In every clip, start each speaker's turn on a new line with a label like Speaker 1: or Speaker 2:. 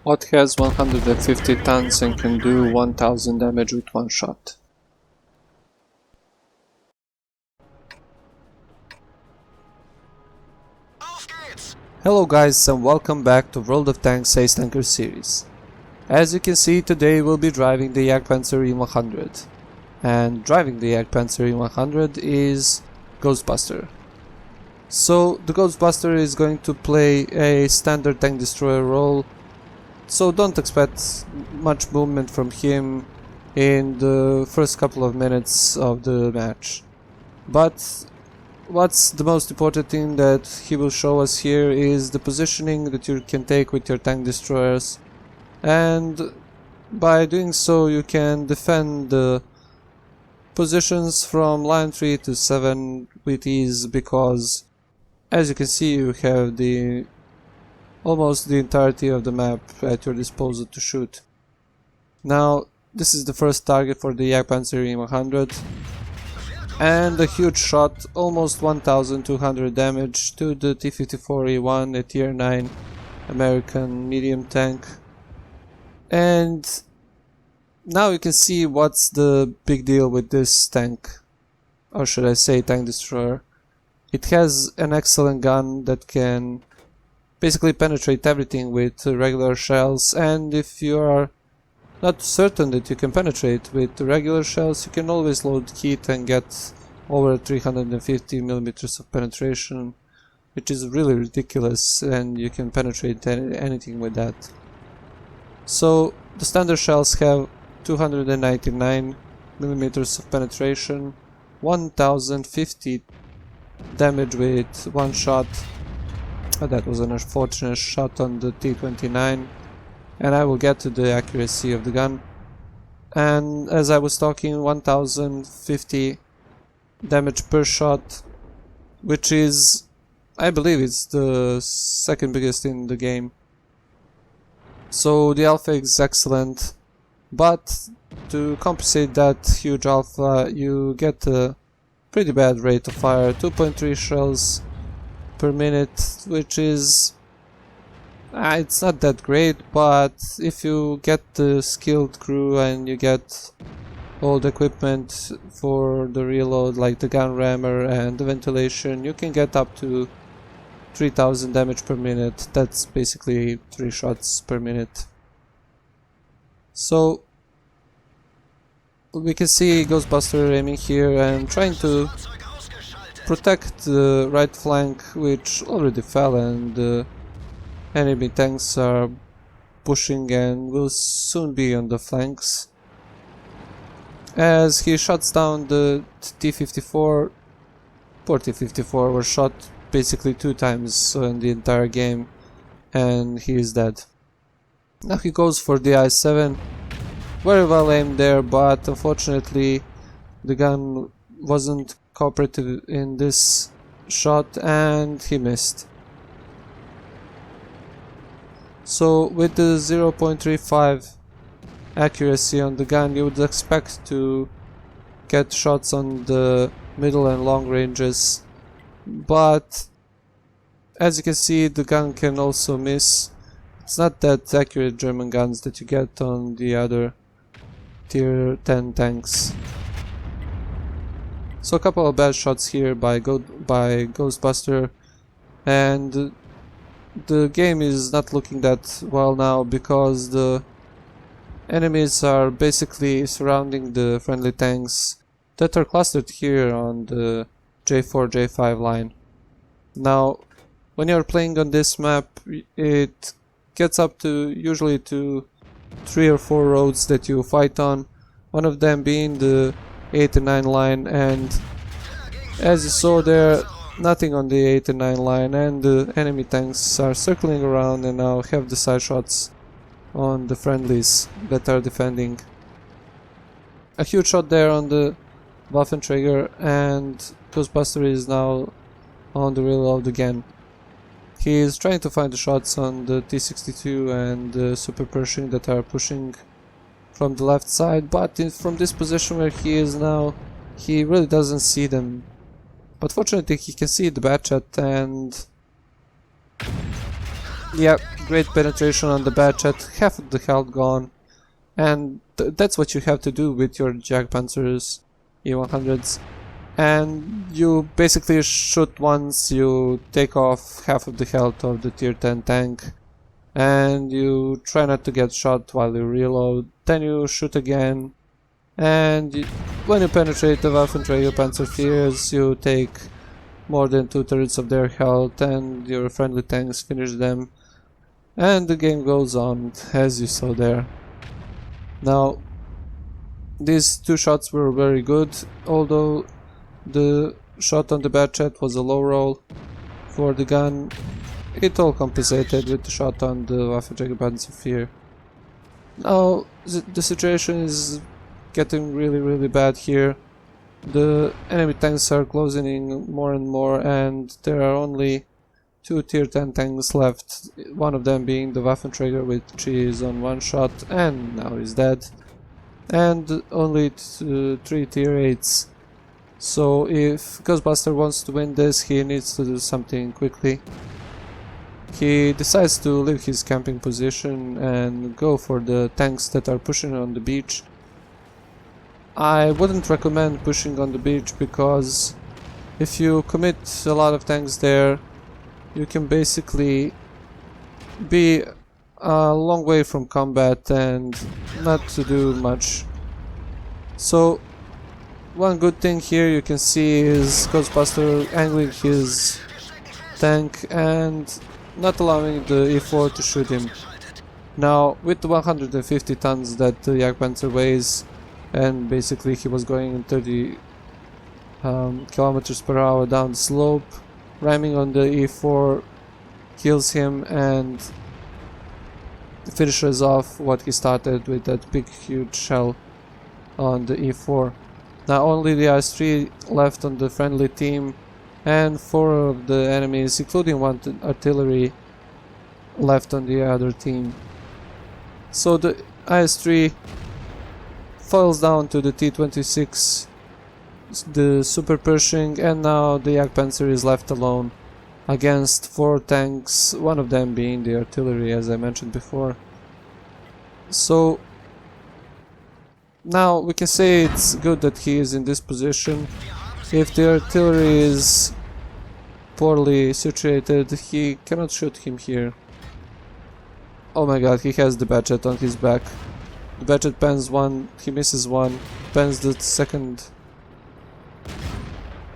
Speaker 1: What has 150 tons and can do 1000 damage with one shot. Hello guys and welcome back to World of Tanks Ace Tanker series. As you can see, today we'll be driving the Jagdpanzer E100. And driving the Jagdpanzer E100 is Ghostbuster. So the Ghostbuster is going to play a standard tank destroyer role, so don't expect much movement from him in the first couple of minutes of the match. But what's the most important thing that he will show us here is the positioning that you can take with your tank destroyers, and by doing so you can defend the positions from line 3 to 7 with ease, because as you can see you have almost the entirety of the map at your disposal to shoot. Now this is the first target for the Jagdpanzer E100, and a huge shot, almost 1200 damage to the T-54E1, a tier 9 American medium tank. And now you can see what's the big deal with this tank, or should I say tank destroyer. It has an excellent gun that can basically penetrate everything with regular shells, and if you are not certain that you can penetrate with regular shells, you can always load heat and get over 350mm of penetration, which is really ridiculous, and you can penetrate anything with that. So the standard shells have 299mm of penetration, 1050 damage with one shot. That was an unfortunate shot on the T-29, and I will get to the accuracy of the gun. And as I was talking, 1050 damage per shot, which is, I believe it's the second biggest in the game. So the alpha is excellent, but to compensate that huge alpha you get a pretty bad rate of fire, 2.3 shells per minute, which is it's not that great, but if you get the skilled crew and you get all the equipment for the reload, like the gun rammer and the ventilation, you can get up to 3000 damage per minute. That's basically 3 shots per minute. So we can see Ghostbuster aiming here and trying to protect the right flank, which already fell, and the enemy tanks are pushing and will soon be on the flanks. As he shuts down the T-54, poor T-54 was shot basically 2 times in the entire game, and he is dead. Now he goes for the I-7, very well aimed there, but unfortunately the gun wasn't cooperative in this shot and he missed. So with the 0.35 accuracy on the gun, you would expect to get shots on the middle and long ranges, but as you can see the gun can also miss. It's not that accurate German guns that you get on the other tier 10 tanks. So a couple of bad shots here by Ghostbuster, and the game is not looking that well now, because the enemies are basically surrounding the friendly tanks that are clustered here on the J4, J5 line. Now when you're playing on this map, it gets up to usually to 3 or 4 roads that you fight on, one of them being the 8 and 9 line, and as you saw there, nothing on the 8 and 9 line, and the enemy tanks are circling around and now have the side shots on the friendlies that are defending. A huge shot there on the Waffenträger, and Ghostbuster is now on the reload again. He is trying to find the shots on the T-62 and the Super Pershing that are pushing from the left side, but from this position where he is now, he really doesn't see them. But fortunately he can see the Batchat, and Yeah, great penetration on the Batchet, half of the health gone, and that's what you have to do with your Jagdpanzers E100s. And you basically shoot once, you take off half of the health of the tier 10 tank, and you try not to get shot while you reload, then you shoot again, and when you penetrate the Waffenträger Panzerfears, you take more than 2/3 of their health and your friendly tanks finish them, and the game goes on as you saw there. Now, these two shots were very good, although the shot on the Batchet was a low roll for the gun. It all compensated with the shot on the Waffenträger Panzerfear. Now the situation is getting really bad here. The enemy tanks are closing in more and more, and there are only 2 tier 10 tanks left, one of them being the Waffenträger, which is on one shot and now is dead, and only 3 tier 8s. So if Ghostbuster wants to win this, he needs to do something quickly. He decides to leave his camping position and go for the tanks that are pushing on the beach. I wouldn't recommend pushing on the beach, because if you commit a lot of tanks there, you can basically be a long way from combat and not to do much. So one good thing here you can see is Ghostbuster angling his tank and not allowing the E4 to shoot him. Now, with the 150 tons that the Jagdpanzer weighs, and basically he was going 30 kilometers per hour down the slope, ramming on the E4 kills him and finishes off what he started with that big huge shell on the E4. Now only the IS-3 left on the friendly team, and 4 of the enemies, including 1 artillery, left on the other team. So the IS-3 falls down to the T-26, the Super Pershing, and now the Jagdpanzer is left alone against 4 tanks, one of them being the artillery, as I mentioned before. So now we can say it's good that he is in this position. If the artillery is poorly situated, he cannot shoot him here. Oh my god, he has the Batchet on his back. The Batchet pens one, he misses one, pens the second.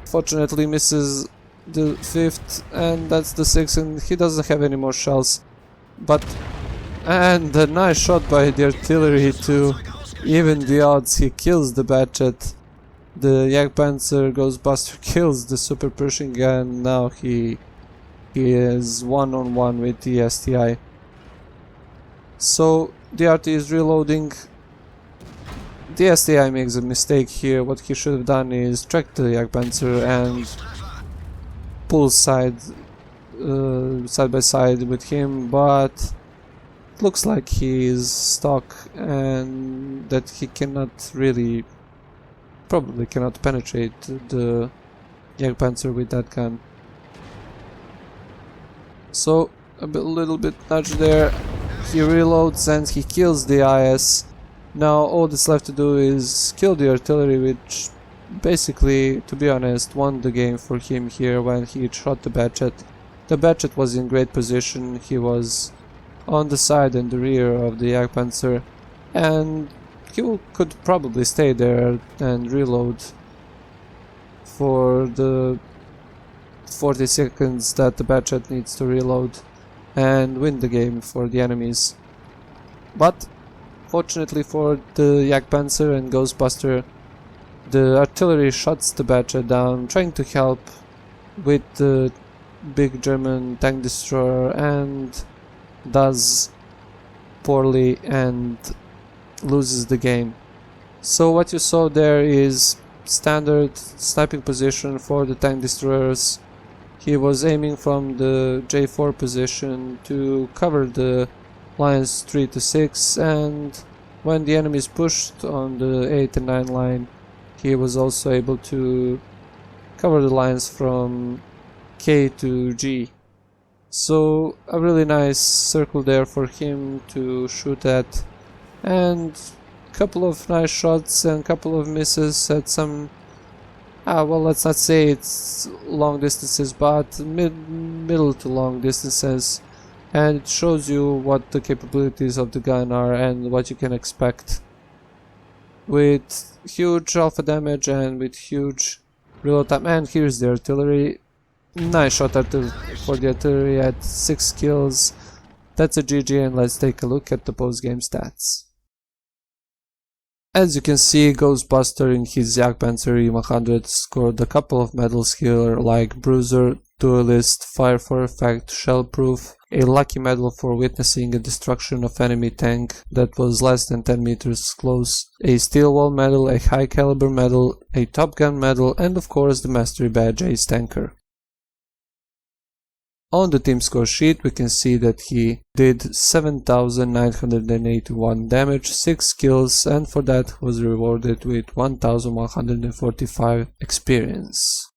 Speaker 1: Fortunately misses the 5th, and that's the 6th, and he doesn't have any more shells. And a nice shot by the artillery to even the odds. He kills the Batchet. The Jagdpanzer Ghostbuster kills the Super Pershing, and now he is one-on-one with the STI. So the RT is reloading. The STI makes a mistake here. What he should have done is track the Jagdpanzer and pull side by side with him, but it looks like he is stuck and that he probably cannot penetrate the Jagdpanzer with that gun. So a little bit nudge there. He reloads and he kills the IS. Now all that's left to do is kill the artillery, which basically, to be honest, won the game for him here when he shot the Batchet. The Batchet was in great position. He was on the side and the rear of the Jagdpanzer, and he could probably stay there and reload for the 40 seconds that the Batchet needs to reload and win the game for the enemies. But fortunately for the Jagdpanzer and Ghostbuster, the artillery shuts the Batchet down, trying to help with the big German tank destroyer, and does poorly and loses the game. So what you saw there is standard sniping position for the tank destroyers. He was aiming from the J4 position to cover the lines 3 to 6, and when the enemies pushed on the 8 and 9 line, he was also able to cover the lines from K to G. So a really nice circle there for him to shoot at, and a couple of nice shots and a couple of misses at some, well, let's not say it's long distances, but middle to long distances, and it shows you what the capabilities of the gun are and what you can expect. With huge alpha damage and with huge reload time. And here's the artillery. Nice shot for the artillery at 6 kills. That's a GG, and let's take a look at the post-game stats. As you can see, Ghostbuster in his Jagdpanzer E scored a couple of medals here, like Bruiser, Duelist, Fire for Effect, Shellproof, a lucky medal for witnessing a destruction of enemy tank that was less than 10 meters close, a steel wall medal, a high caliber medal, a Top Gun medal, and of course the Mastery Badge Ace Tanker. On the team score sheet we can see that he did 7,981 damage, 6 kills, and for that was rewarded with 1,145 experience.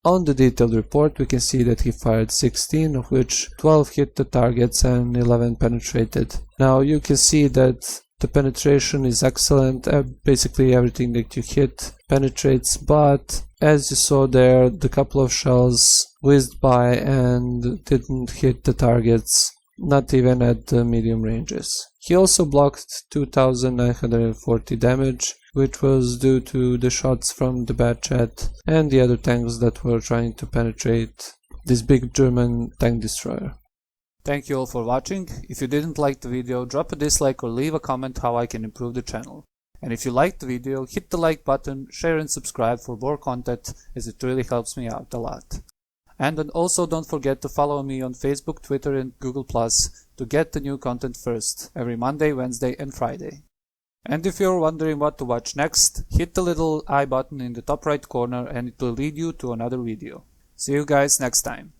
Speaker 1: On the detailed report we can see that he fired 16, of which 12 hit the targets and 11 penetrated. Now you can see that the penetration is excellent, basically everything that you hit penetrates, but as you saw there, the couple of shells whizzed by and didn't hit the targets, not even at the medium ranges. He also blocked 2,940 damage, which was due to the shots from the Bad Chat and the other tanks that were trying to penetrate this big German tank destroyer. Thank you all for watching. If you didn't like the video, drop a dislike or leave a comment how I can improve the channel. And if you liked the video, hit the like button, share and subscribe for more content, as it really helps me out a lot. And also don't forget to follow me on Facebook, Twitter and Google Plus to get the new content first, every Monday, Wednesday and Friday. And if you're wondering what to watch next, hit the little I button in the top right corner and it will lead you to another video. See you guys next time.